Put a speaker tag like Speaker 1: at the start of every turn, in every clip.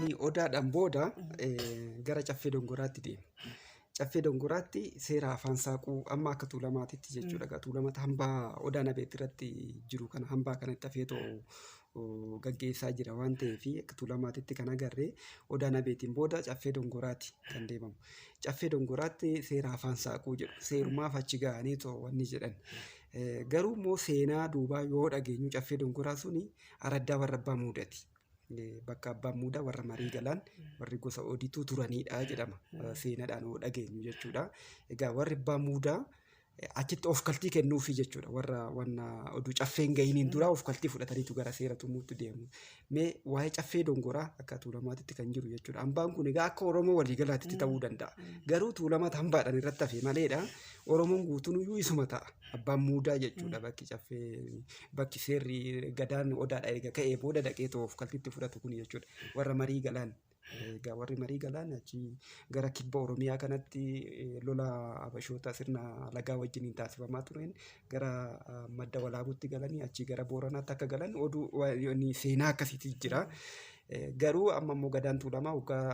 Speaker 1: Ani odaadhaan booda gara caffee dongoraatti deema. Caffee dongoraatti seera afaan saaquu amma akka tuulamaatitti jechuudha. Tuulamata hambaa odaa nabeetti irratti jiru kana hambaa kanatti hafeetoo gaggeessaa jira waan ta'eef akka tuulamaatitti kan agarree odaa nabeetiin booda caffee dongoraatti kan deemamu. Caffee dongoraatti seera afaan saaquu jedhu. Seerumaaf achi ga'anii wanni jedhan. Garuu immoo seenaa duubaa yoo dhageenyu caffee dongoraa suni araddaa warra abbaa muudati. Bakka abbaan muudaa warra marii galaan warri gosa odiitu turanidha jedhama. Seenaadhaan yoo dhageenyu jechuudha. Egaa warri abbaa muudaa achitti of kaltii kennuufi jechuudha. Warra wanna oduu caffeen gahiniin dura of kaltii fudhataniitu gara seera tumuutti deemu. Mee waa'ee caffee dongoraa akka tuulamaatitti kan jiru jechuudha. Hambaan kun egaa akka Oromoo waliigalaatti ta'uu danda'a. Garuu tuulamata hambaadhaan irratti hafe maleedha. Oromoon guutuun iyyuu isuma ta'a. Abbaan muudaa jechuudha bakki caffee bakki seerri gadaan odaadha egaa ka'ee booda dhaqee of kaltiitti fudhatu kun jechuudha. Warra marii galaan egaa warri marii galaan achi gara kibba Oromiyaa kanatti lola Habashoota sirna lagaa wajjiniin taasifamaa tureen gara madda walaabuutti galanii achi gara Booranaatti akka galan oduu seenaa akkasiitu jira. Garuu amma immoo gadaan tuulamaa waggaa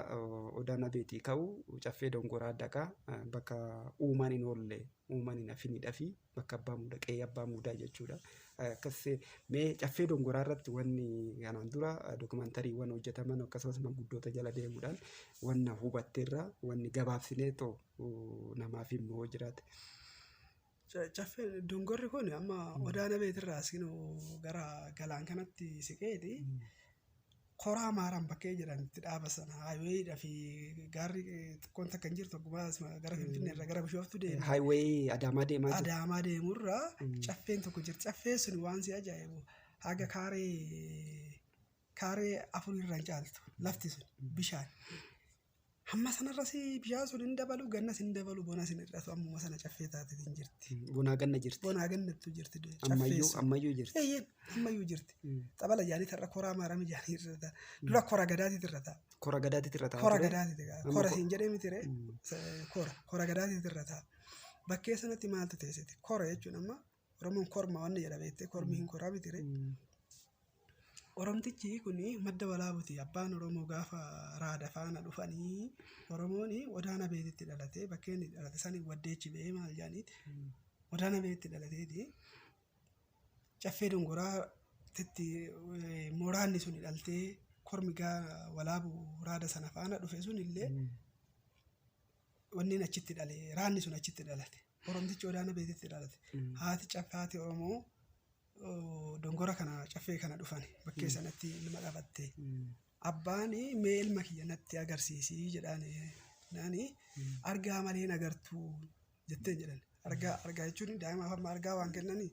Speaker 1: odaa nabeetii ka'u caffee dongoraa dhaqaa bakka uumaan hin oolle uumaan hin hafinidhaa fi bakka abbaa muudaa qe'ee abbaa muudaa jechuudha. Akkas mee caffee dongoraa irratti wanni kanaan dura dookumantariiwwan hojjetaman akkasumas manguddoota jala deemuudhaan wanna hubatteerra wanni gabaabsinee namaaf himnu jiraate.
Speaker 2: Caffee dongorri kun amma odaa nabeetirraa gara galaan kanatti siqeeti. Koraa maaraan bakkee jedhanitti dhaaba sana haayiweeyidhaa fi gaarri xiqqoon takka hin jirtu gara Finfinnee irraa gara Bishooftuu deema.
Speaker 1: Haayiweeyii Adaamaa deemaa jiru.
Speaker 2: Adaamaa deemurraa caffeen tokko jirti. Caffeen sun waan si ajaa'ibu haga kaaree afurirra hin caaltu lafti sun bishaan. Hamma sanarras bishaan sun hin dabalu gannas hin dabalu bonas hin hir'atu ammuma sana caffee taatetiin jirti.
Speaker 1: Bonaa ganna jirti.
Speaker 2: Bonaa gannattu jirti.
Speaker 1: Ammayyuu jirti.
Speaker 2: Ammayyuu jirti. Xabala jaanii tarra koraa maarame jaanii irra dura kora gadaatiitti irra ta'a.
Speaker 1: Kora gadaatiitti irra ta'a.
Speaker 2: Kora gadaatiitti ta'a. Kora siin jedhee miti ree. Kora gadaatiitti irra ta'a. Bakkee sanatti maaltu teessiti? Kora jechuun amma Oromoon korma wanni jedha beektee kormi hin koraa miti ree. Oromtichi kun madda walaabuuti. Abbaan Oromoo gaafa raada faana dhufanii Oromoon odaa nabeetitti dhalatee bakkeen dhalate sanii waddeechi ba'ee maal jaaniiti. Odaa nabeetitti dhalateeti. Caffee dongoraatti mooraanni sun dhaltee kormi walaabuu raada sana faana dhufe sun illee wanni achitti dhale raanni sun achitti dhalate. Oromtichi odaa nabeetitti dhalate. Haati Oromoo dongora kana caffee kana dhufan bakkee sanatti ilma qabatte. Abbaan mee ilma kiyya natti agarsiisii jedhaani argaa malee nagartuu jetteen jedhan. Argaa jechuun daa'imaaf amma argaa waan kennanii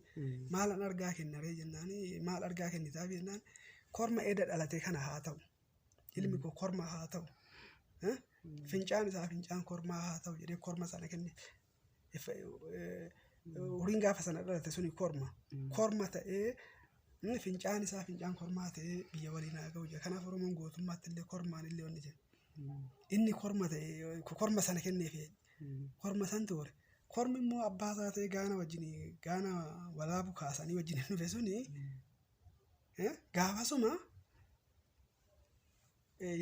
Speaker 2: maalan argaa kennaree jennaani maal argaa kennitaaf jennaan korma edda dhalate kana haa ta'u ilmi koo korma haa ta'u fincaan isaa fincaan kormaa haa ta'u jedhee korma sana kenne. Horiin gaafa sana dhalate suni korma ta'ee fincaan isaa fincaan kormaa ta'ee biyya waliin haa ga'u jedha. Kanaaf Oromoon gootummaatti illee kormaan illee wanni jedhu. Inni korma ta'ee korma sana kenneef korma san toore. Kormi immoo abbaa isaa ta'ee gaana walaabuu kaasanii wajjin dhufe suni gaafasuma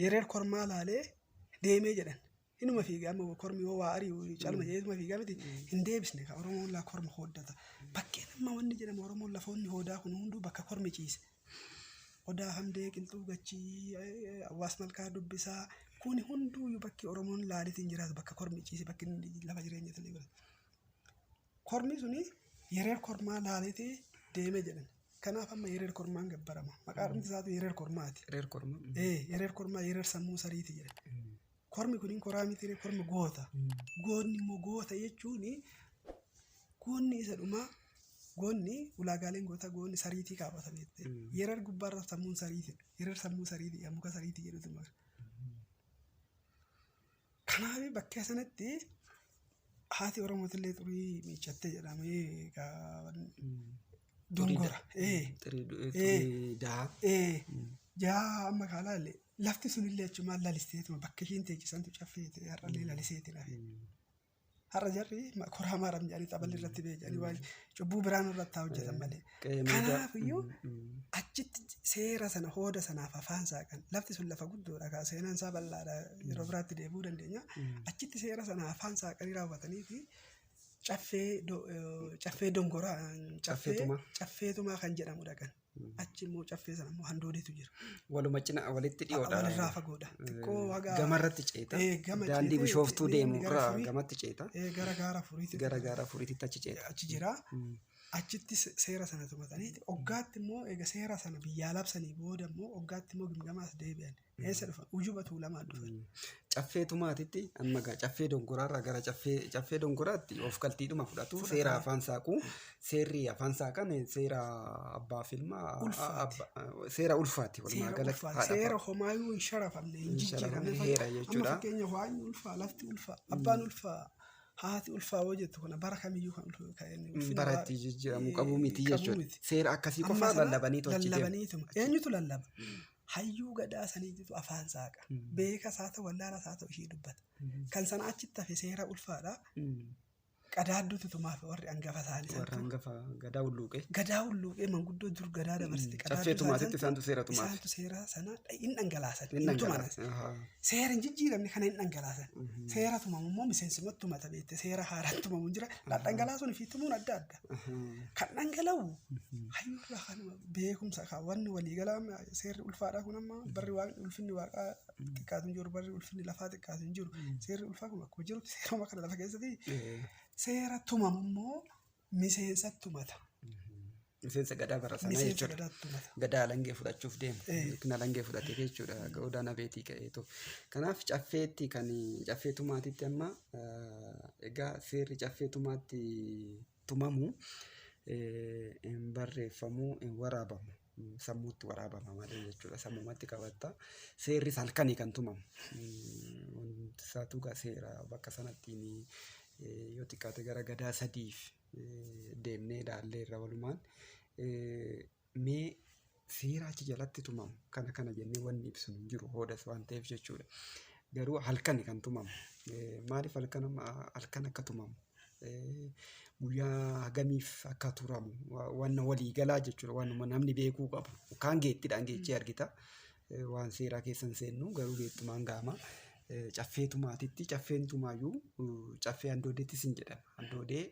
Speaker 2: yeroo kormaa laalee deemee jedhan. Inuma fiigaa amma kormi yoo waa ari'u calma jedhuma fiigaa miti hin deebisne ka Oromoon laa korma hoddata. Bakkeen amma wanni jedhamu Oromoon lafoonni hodaa kun hunduu bakka kormi ciise. Odaa Hamdee Qilxuu Gachii Awwaas Malkaa Dubbisaa kun hunduu bakki Oromoon laalitiin jiraatu bakka kormi ciise bakki lafa jireenya illee godhata. Kormi suni yeroo kormaa laaleetee deemee jedhan. Kanaaf amma yeroo kormaan gabbarama. Maqaan isaatu yeroo kormaati. Yeroo kormaa yeroo sammuu sariiti jedhan. Kormi kun koraa miti korma goota. Goonni immoo goota jechuun goonni isa dhumaa goonni ulaagaaleen goota goonni sariitii kaabata beekte. Yeroo gubbaarra sammuun sariiti. Yeroo sammuu sariiti muka sariitii jedhutu maqaa. Kanaaf bakkee sanatti haati Oromootillee xurii miichattee jedhamee dongora. Jaa amma kaalaalee. Lafti sunillee achumaan lalisteetuma bakka ishiin teechisantu caffeete har'allee laliseeti lafe. har'a jarri koraa maaram jedhanii xaballi irratti beekanii waan cubbuu biraan irratti haa hojjetan malee. Kanaaf iyyuu achitti seera sana hooda sanaaf afaan saaqan lafti sun lafa guddoodha seenaan isaa bal'aadha yeroo biraatti deebi'uu dandeenya. Achitti seera sana afaan saaqanii raawwatanii fi caffee dongoraa caffeetumaa kan jedhamu dhaqan. Achi immoo caffee sana immoo handoodiitu jira.
Speaker 1: Waluma cina walitti dhiyoodha.
Speaker 2: Walirraa fagoodha. Xiqqoo haga
Speaker 1: gamarratti ceeta. Daandii bishooftuu deemu irraa gamatti ceeta.
Speaker 2: Gara gaara furiitti.
Speaker 1: Gara gaara furiitti achi ceeta.
Speaker 2: Achi jira. Achitti seera sana tumatanii hoggaatti immoo eega seera sana biyyaa labsanii booda immoo hoggaatti immoo gimgamaas deebi'an. Eessa dhufan? Ujuba Tuulamaa dhufan.
Speaker 1: Caffee tumaatitti amma caffee dongoraarraa gara caffee dongoraatti of galtiidhuma fudhatu seera afaan saaqu seerri afaan saaqan seera abbaa filmaa seera ulfaati walumaa galatti
Speaker 2: seera homaayyuu hin sharafamne hin jijjiiramne amma fakkeenya waan ulfaa lafti ulfaa abbaan ulfaa haati ulfaa yoo jettu kana bara kamiyyuu kan
Speaker 1: baratti jijjiiramu qabu miti jechuudha seera akkasii qofaa lallabaniitu achi
Speaker 2: deemu eenyutu lallaba hayyuu gadaa saniitu afaan saaqa beeka saata wallaalas haa ta'u ishii dubbata kan sana achitti hafe seera ulfaadha qadaadduutu tumaaf warri hangafa isaanii
Speaker 1: warra hangafa gadaa
Speaker 2: hulluuqee manguddoo dur gadaa dabarsite
Speaker 1: caffee tumaatitti isaantu seera tumaaf
Speaker 2: isaantu seera sana hin dhangalaasan hin tumanas seera hin jijjiiramne kana hin dhangalaasan seera tumamu immoo miseensumatti tumata beekte seera haaraan tumamu jira dhangalaasuun fi tumuun adda adda kan dhangala'u hayyuurraa kan beekumsa kaawwanni waliigalaa seerri ulfaadhaa kun amma barri waaqni ulfinni waaqaa xiqqaatu hin jiru barri ulfinni lafaa xiqqaatu hin jiru seerri ulfaa kun akkuma jirutti seeruma kana lafa keessatti seera tumamu immoo miseensa tumata.
Speaker 1: Miseensa gadaa barasanaa jechuudha. Gadaa alangee fudhachuuf deemu. Yookiin alangee fudhatee jechuudha. Godaan abeetii ka'eetu. Kanaaf caffeetti kan caffee tumaatitti amma egaa seerri caffee tumaatti tumamu hin barreeffamu hin waraabamu. Sammuutti waraabama malee jechuudha. Sammumatti qabatta. Seerris halkanii kan tumamu. Saatu seera bakka sanatti yoo xiqqaate gara gadaa sadiif deemnee ilaallee irra walumaan mee seera achi jalatti tumamu kana jennee wanni ibsu hin jiru hoodas waan ta'eef jechuudha. Garuu halkani kan tumamu maaliif halkan akka tumamu guyyaa hagamiif akka turamu waan walii galaa jechuudha waan namni beekuu qabu kaan geettiidhaan geechee argita waan seeraa keessan seennu garuu geettumaan gaama. Caffee tumaatitti caffeen tumaayyuu caffee handoodeettis hin jedhama. Handoodee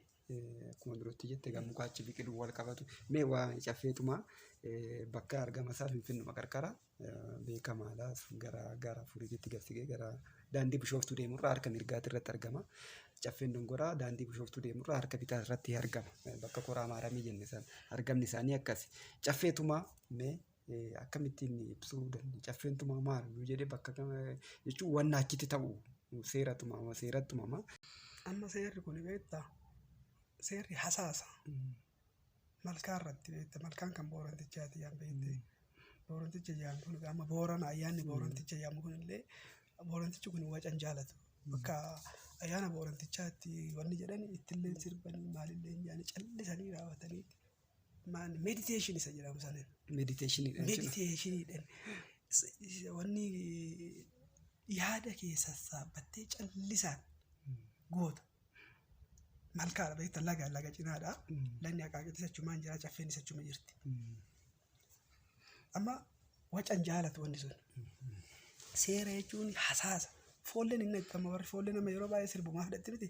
Speaker 1: akkuma birootti jette gammukaa achi biqiluu wal qabatu. Mee waa caffee tumaa bakka argama isaa Finfinnuma qarqara beekamaadha. Gara furiitti gabsigee gara daandii bishooftuu deemurraa harka mirgaatti irratti argama. Caffeen dongoraa daandii bishooftuu deemurraa harka bitaa irratti argama. Bakka koraa maaramii jenne san argamni isaanii akkasi. Caffee tumaa mee akkamittiin ibsuu dandeenya caffeen tumaa maal yoo jedhee bakka jechuun waan achitti ta'u seeratti tumama.
Speaker 2: Amma seerri kun beektaa seerri hasaasa malkaa irratti beektaa malkaan kan boorantichaati yaa beekte booranticha jedhamu kun amma boorana ayyaanni booranticha jedhamu kun illee boorantichi kun wacan jaalatu bakka ayyaana boorantichaatti wanni jedhani ittillee sirbanii maalillee jaani callisanii raawwatanii meditation isa jedhamu sanin. Meditationidhaan wanni yaada keessa saabbattee callisaan goota. Malkaadha beektaa laga cinaadha. Lagni Aqaaqitti achumaan jira caffeen isa achuma jirti. Amma wacan jaalatu wanni sun. Seera jechuun hasaasa. Foolleen inni akkama warri foollee nama yeroo baay'ee sirbumaaf fudhatti miti.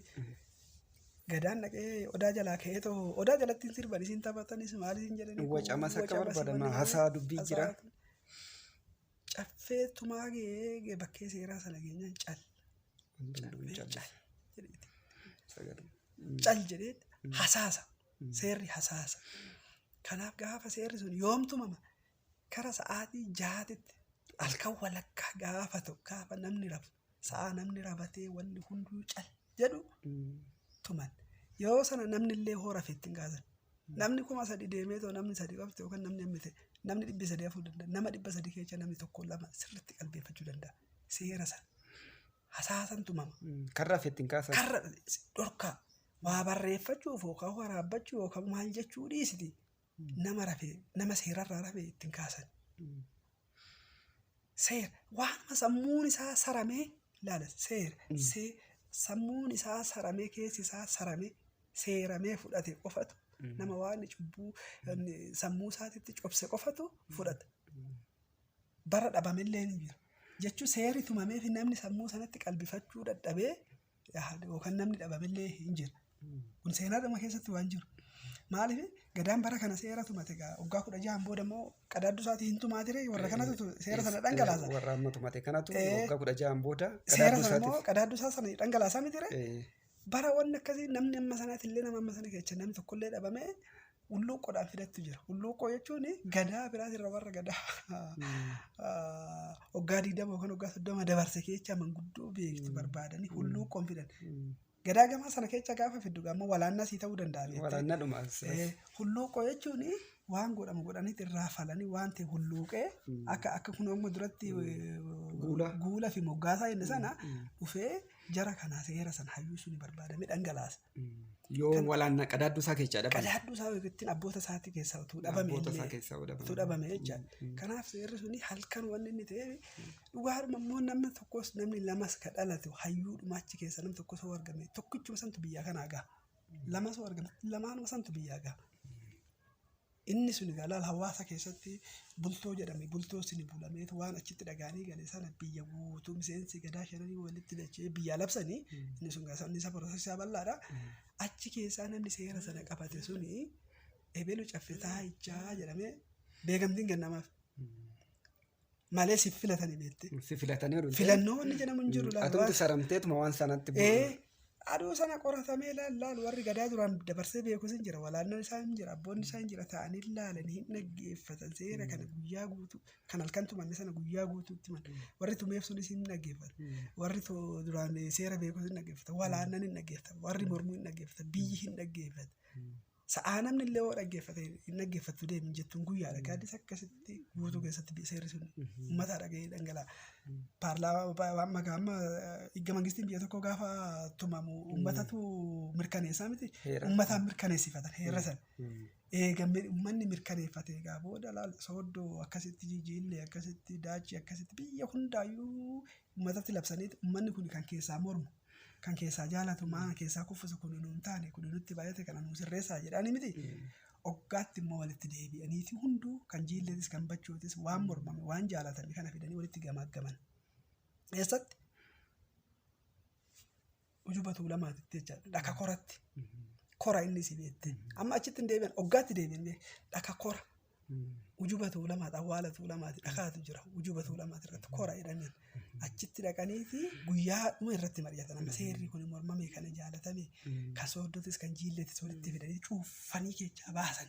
Speaker 2: Gadaan dhaqee odaa jalaa ka'ee ta'u odaa jalatti sirban isin taphatanis maaliin jedhanii
Speaker 1: wacamas akka barbaadama hasaa dubbii jira.
Speaker 2: Caffee tumaa gee bakkee seeraa sana geenyaan cal jedhee hasaasa seerri hasaasa. Kanaaf gaafa seerri sun yoom tumama kara sa'aatii 6tti halkan walakkaa gaafa ta'u gaafa namni rafu sa'a namni rabatee wanni hunduu cal jedhu tuman. Yoo sana namni illee hoora fittiin kaasan. Namni 3,000 deemee ta'u namni 3 qabte yookaan namni hammite namni 300 afur danda'a. Nama 300 keessa namni 1-2 sirriitti qalbeeffachuu danda'a. Seera sana hasaasan tumama.
Speaker 1: Karra fittiin kaasan.
Speaker 2: Karra dhorkaa waa barreeffachuuf yookaan waraabachuu yookaan maal jechuu dhiisiti. Nama seerarraa rafee ittiin kaasan. Seera waanuma sammuun isaa saramee ilaala seera. sammuun isaa saramee keessi isaa saramee seeramee fudhate qofatu nama waan cubbuu sammuu isaatitti cobse qofatu fudhata. Bara dhabamillee ni jira. Jechuun seerri tumamee fi namni sammuu sanatti qalbifachuu dadhabee yookaan namni dhabamillee hin jira. Kun seenaadhuma keessatti waan jiru. Maaliif gadaan bara kana seera tumate waggaa 16 booda immoo qadaaddu isaatii hin tumaatire warra kanatu seera sana dhangalaasa.
Speaker 1: Warra amma tumate kanatu waggaa 16 booda
Speaker 2: seera sana immoo qadaaddu isaa sana dhangalaasaa mitire. Bara wanni akkasii namni amma sanaatti illee nama amma sana keessa namni tokkollee dhabamee hulluuqqoodhaan fidattu jira. Hulluuqqoo jechuun gadaa biraatirra warra gadaa waggaa 20 yookaan waggaa 30 dabarse keessa manguddoo beektu barbaadanii hulluuqqoon fidan. Gadaa gamaa sana keessa gaafa fiddu ammoo walaannaa sii ta'uu danda'a.
Speaker 1: Walaannaa dhumaas.
Speaker 2: Hulluuqqoo jechuun waan godhamu godhaniitti irraa falanii waan ta'e hulluuqee akka kun amma duratti guula fi moggaasaa inni sana dhufee jara kanaa seera sana hayyuu suni barbaadamee dhangalaasa.
Speaker 1: Yoo walaannaa qadaaddu isaa keessaa dhabame.
Speaker 2: Qadaaddu isaa ittiin abboota isaatii keessaa utuu dhabame jechaadha. Kanaaf seerri suni halkan wanni inni ta'e dhugaadhuma immoo namni tokkos namni lamas ka dhalate hayyuu dhumaachi keessa namni tokko soo argame tokkichuma santu biyyaa kanaa gaha. Lama soo argame lamaanuma santu biyyaa gaha. Inni suni gaalaal hawaasa keessatti bultoo jedhame bultoo sini bulameetu waan achitti dhagaanii gale sana biyya guutuu miseensi gadaa shananii walitti dachee biyyaa labsanii inni sun gaasa inni safaroosaa bal'aadha. Achi keessaa namni seera sana qabate suni ebelu caffetaa ijaa jedhamee beekamtiin kennamaaf. Malee si filatanii beekte.
Speaker 1: Si filatanii jiru.
Speaker 2: Filannoonni jedhamu hin jiru.
Speaker 1: Atumti saramteetuma waan sanatti
Speaker 2: aduu sana qoratamee laalu warri gadaa duraan dabarsee beekus hin jira. Walaannan isaa hin jira. Abboonni isaa hin jira. Ta'anii ilaalanii hin dhaggeeffatan. Seera kana guyyaa guutuu kan halkan tumanne sana guyyaa guutuutti man. Warri tumeef sunis hin dhaggeeffatan. Warri duraan seera beekus hin dhaggeeffatan. Walaannan hin dhaggeeffatan. Warri mormuu hin dhaggeeffatan. Biyyi hin dhaggeeffatan. Sa'aa namni illee yoo dhaggeeffate hin dhaggeeffattu deemin jettuun guyyaadha. Gaaddis akkasitti guutuu keessatti seerri sun uummata dhaga'ee dhangala'a. Paarlaamaa amma igga mangistiin biyya tokko gaafa tumamu uummatatu mirkaneessaa miti. Uummataan mirkaneessifatan heera sana. Uummanni mirkaneeffate egaa booda sooddoo akkasitti jijjiillee akkasitti daachii akkasitti biyya hundaayyuu uummatatti labsanii uummanni kun kan keessaa mormu. Kan keessaa jaalatu maan keessaa kuffisu kun nuun taane kun nutti baay'ate kana nuu sirreessaa jedhanii miti. Oggaatti immoo walitti deebi'aniiti hunduu kan jiilleetis kan bachuutis waan mormame waan jaalatame kana fidanii walitti gamaaggaman. Eessatti ujubatu lamaatitti jechaadha. Dhaka koratti. Kora inni si beette. Amma achitti hin deebi'an oggaatti deebi'an dhaka kora. Ujubatu lamaati awwaalatu lamaati dhakaatu jira. Ujubatu lamaati irratti kora jedhaniin. Achitti dhaqaniiti guyyaa dhuma irratti mari'atan. Amma seerri kun mormame kana jaalatame kan sooddotis kan jiilleetis walitti fidanii cuuffanii keessaa baasan.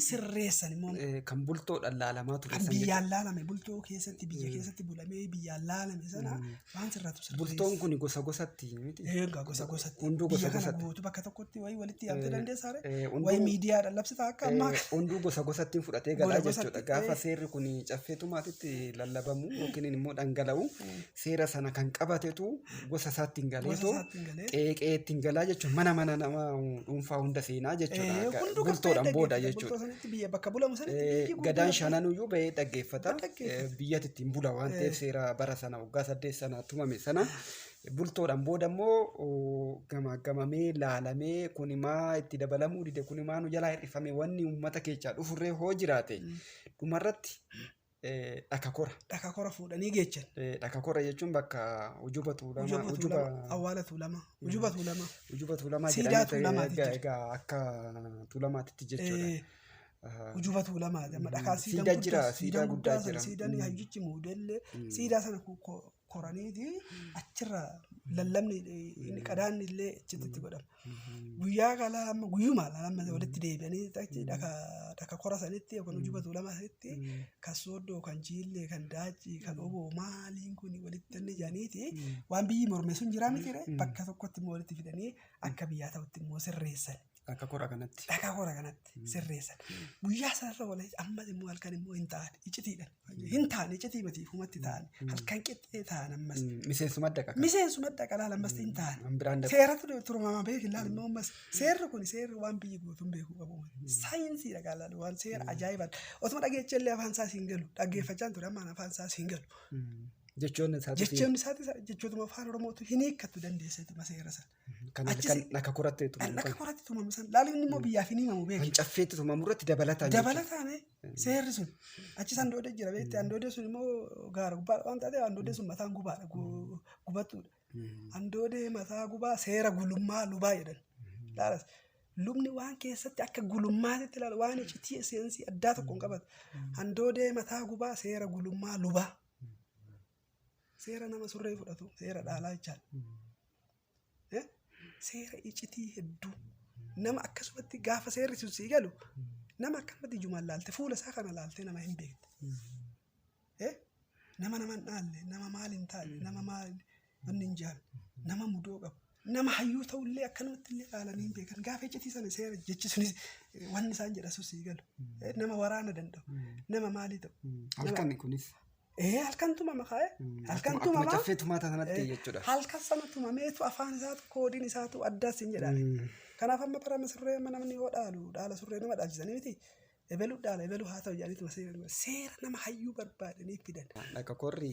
Speaker 2: Sirreessan immoo.
Speaker 1: Kan bultoodhaan laalamaa ture.
Speaker 2: Kan biyyaan laalame bultoo keessatti biyya keessatti bulamee biyyaan laalame sana waan sirratu sirreessa.
Speaker 1: Bultoon kun gosa gosatti miti.
Speaker 2: Egaa gosa gosatti.
Speaker 1: Hunduu gosa gosatti.
Speaker 2: Biyya kana guutuu bakka tokkotti wayii walitti yaamte dandeessaare. Wayii miidiyaadhaan labsita akka ammaa.
Speaker 1: Hunduu gosa gosatti fudhatee galaa jechuudha. Gaafa seerri kun caffeetumaatitti lallabamu yookiin immoo dhangala'u seera sana kan qabatetu gosa isaatti hin galeetu qeeqee ittiin galaa jechuun mana nama dhuunfaa hunda seenaa jechuudha. Bultoodhaan booda jechuudha. Gadaan shananuyyuu bahee dhaggeeffata. Biyyatti ittiin bula waan ta'eef seera bara sana waggaa 8 sana tumame sana. Bultoodhaan booda immoo gamaggamamee laalamee kunimaa itti dabalamuu dide kunimaa nu jalaa hir'ifame wanni uummata keessaa dhufurree hoo jiraate dhumarratti dhaka kora.
Speaker 2: Dhaka kora fuudhanii geechan.
Speaker 1: Dhaka kora jechuun bakka ujuba tuulamaa.
Speaker 2: Awwaala tuulamaa. Ujuba tuulamaa.
Speaker 1: Ujuba tuulamaa
Speaker 2: jedhanii
Speaker 1: egaa akka tuulamaatitti jechuudha.
Speaker 2: Ujuba tuulamaa. Dhakaa
Speaker 1: siidaa guddaa jira.
Speaker 2: Siidaan hayyichi muudellee siidaa sana koraniiti achirra lallabni inni qadaanni illee achitti godhama. Guyyaa kalaa amma guyyuma lama walitti deebi'anii dhaka kora sanitti yookaan ujuba tuulamaa sanitti kan sooddoo kan jiillee kan daachii kan oboo maaliin kun walitti inni jaaniiti waan biyyi morme sun jiraa miti bakka tokkotti immoo walitti fidanii akka biyyaa ta'utti immoo sirreessan.
Speaker 1: Dhaka kora kanatti.
Speaker 2: Dhaka kora kanatti sirreessan. Guyyaa sanarra waliin ammas immoo halkan immoo hin ta'an icitiidhaan. Hin ta'an icitii mati humatti ta'an halkan qixxee ta'an ammas.
Speaker 1: Miseensuma dhaqa.
Speaker 2: Miseensuma dhaqa laala ammas hin ta'an. Seeratu turmamaa beekin laala immoo ammas seerri kun seerri waan biyyi guutuun beekuu qabu. Saayinsii dhaqa laala waan seera ajaa'ibaa. Otuma dhageechallee afaan isaa siin galu dhaggeeffachaan ture ammaan afaan isaa siin galu.
Speaker 1: jechoonni isaati
Speaker 2: jechoonni isaati jechootuma afaan oromootu hin hiikkatu dandeesseetuma seera sana.
Speaker 1: kan akka koratteetu
Speaker 2: Akka koratti tumamu san laaluun immoo biyyaaf hin himamu beeku.
Speaker 1: kan caffeetti tumamu irratti dabalataan
Speaker 2: Dabalataan seerri sun achi sandoodee jira beekte handoodee sun immoo gaara gubbaa waan taatee handoodee sun mataan gubaadha gubattuudha. Handoodee mataa gubaa seera gulummaa lubaa jedhan. Laalas lubni waan keessatti akka gulummaatitti ilaalu waan iccitii seensi addaa tokko hin qabatu. Handoodee mataa gubaa seera gulummaa lubaa. Seera nama surree fudhatu seera dhaalaa jechaadha. Seera iccitii hedduu nama akkasumatti gaafa seerri sun sii galu nama akkamatti ijumaan laalte fuula isaa kana laaltee nama hin beekte. Nama hin dhaalle nama maal hin taane nama maal wanni hin jaalle nama mudoo qabu nama hayyuu ta'ullee akkanumatti illee ilaalanii hin beekan gaafa iccitii sana seera jechi sunis wanni isaan jedha sun sii galu nama waraana danda'u nama maalii ta'u.
Speaker 1: Halkan kunis.
Speaker 2: Halkan tumama kaa'e. Halkan
Speaker 1: Akkuma
Speaker 2: tumama.
Speaker 1: caffee tumaata sanatti jechuudha.
Speaker 2: Halkan sana tumameetu afaan isaatu koodiin isaatu addaas hin jedhaan. Kanaaf amma parama surree amma namni yoo dhaalu dhaala surree nama dhaalchisanii miti. Ebelu dhaala ebelu haa ta'u jedhaniituma seera nama hayyuu barbaadanii fidan.
Speaker 1: Akka korri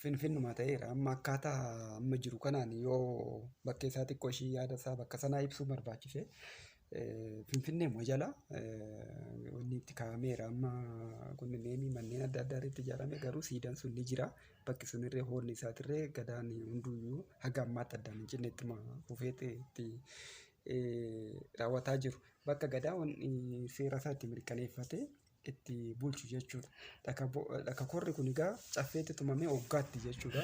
Speaker 1: finfinnuma ta'eera amma akkaataa amma jiru kanaan yoo bakkee isaa xiqqoo ishii yaada isaa bakka sanaa ibsuu barbaachise finfinnee moo jala wanni itti kaa'ameera amma kunneen manneen adda addaa irratti ijaarame garuu siidaan sun ni jira bakki sunirree hoolli isaatirree gadaan hunduyyuu haga ammaatti addaan hin cinne ittuma fufeetti raawwataa jiru. Bakka gadaa seera isaa itti mirkaneeffate itti bulchu jechuudha. Dhaka korri kun egaa caffeetti tumamee hoggaatti jechuudha.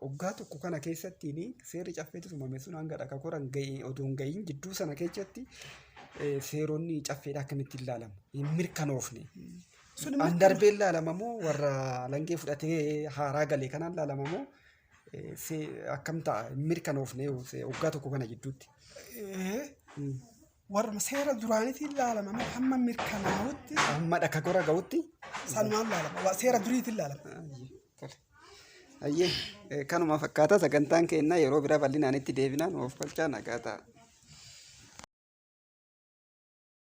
Speaker 1: Hoggaa tokko kana keessattiin seerri caffeetti tumame sun hanga dhaka koran odoo hin ga'iin jidduu sana keessatti seeronni caffeedha akkamitti ilaalamu hin mirkanoofne. An darbee ilaalamamoo warra langee fudhatee haaraa galee kanaan ilaalamamoo akkam ta'a hin mirkanoofne hoggaa tokko kana jidduutti.
Speaker 2: Warra seera duraaniitiin ilaalama hamma mirkanaa'utti.
Speaker 1: Hamma dhaka kora ga'utti.
Speaker 2: Sanumaan ilaalama seera duriitiin ilaalama.
Speaker 1: Ayyee kanuma fakkaata sagantaan keenna yeroo bira bal'inaan itti deebinaan of galchaa nagaa ta'a.